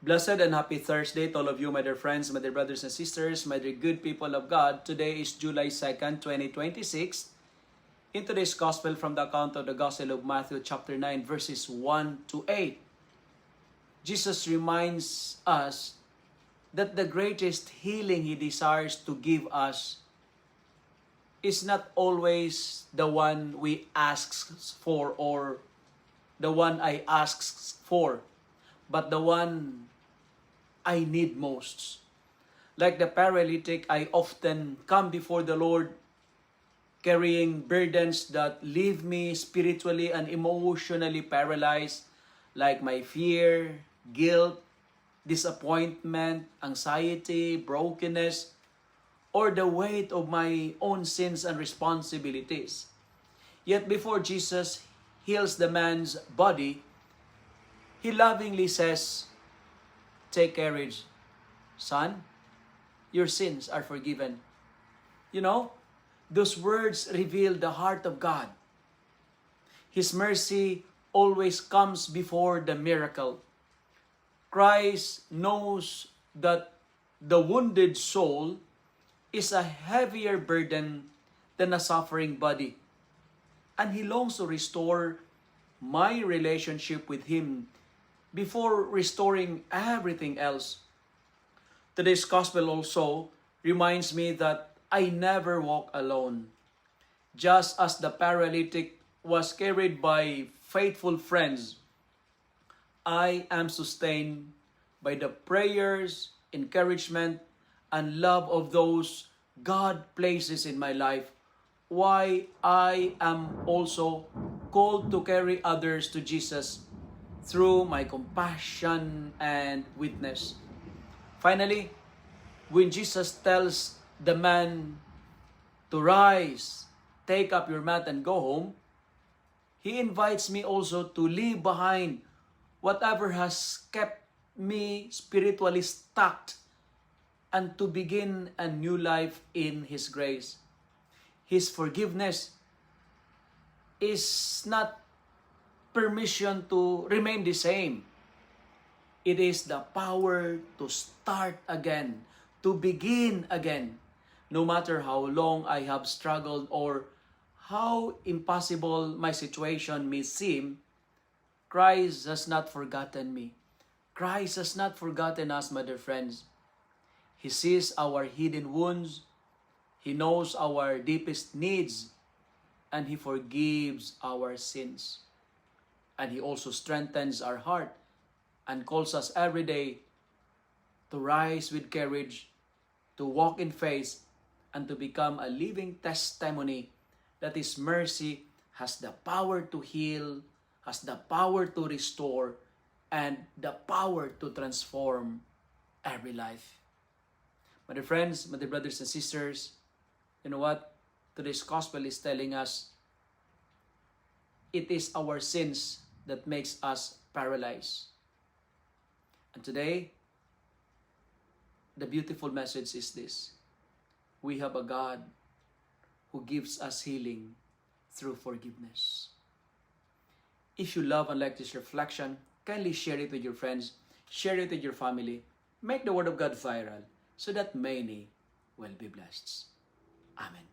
Blessed and happy Thursday to all of you, my dear friends, my dear brothers and sisters, my dear good people of God. Today is July 2nd, 2026. In today's Gospel from the account of the Gospel of Matthew chapter 9, verses 1 to 8, Jesus reminds us that the greatest healing He desires to give us is not always the one we ask for or the one I ask for, but the one I need most. Like the paralytic, I often come before the Lord carrying burdens that leave me spiritually and emotionally paralyzed, like my fear, guilt, disappointment, anxiety, brokenness, or the weight of my own sins and responsibilities. Yet before Jesus heals the man's body, He lovingly says, "Take courage, son, your sins are forgiven." You know, those words reveal the heart of God. His mercy always comes before the miracle. Christ knows that the wounded soul is a heavier burden than a suffering body. And He longs to restore my relationship with Him before restoring everything else. Today's Gospel also reminds me that I never walk alone. Just as the paralytic was carried by faithful friends, I am sustained by the prayers, encouragement, and love of those God places in my life. Why I am also called to carry others to Jesus through my compassion and witness. Finally, when Jesus tells the man to rise, take up your mat and go home, He invites me also to leave behind whatever has kept me spiritually stuck and to begin a new life in His grace. His forgiveness is not permission to remain the same. It is the power to start again, to begin again. No matter how long I have struggled or how impossible my situation may seem, Christ has not forgotten me. Christ has not forgotten us, my dear friends. He sees our hidden wounds. He knows our deepest needs. And He forgives our sins. And He also strengthens our heart and calls us every day to rise with courage, to walk in faith, and to become a living testimony that His mercy has the power to heal, has the power to restore, and the power to transform every life. My dear friends, my dear brothers and sisters, you know what? Today's Gospel is telling us it is our sins that makes us paralyzed. And today, the beautiful message is this: we have a God who gives us healing through forgiveness. If you love and like this reflection, kindly share it with your friends, share it with your family, make the Word of God viral so that many will be blessed. Amen.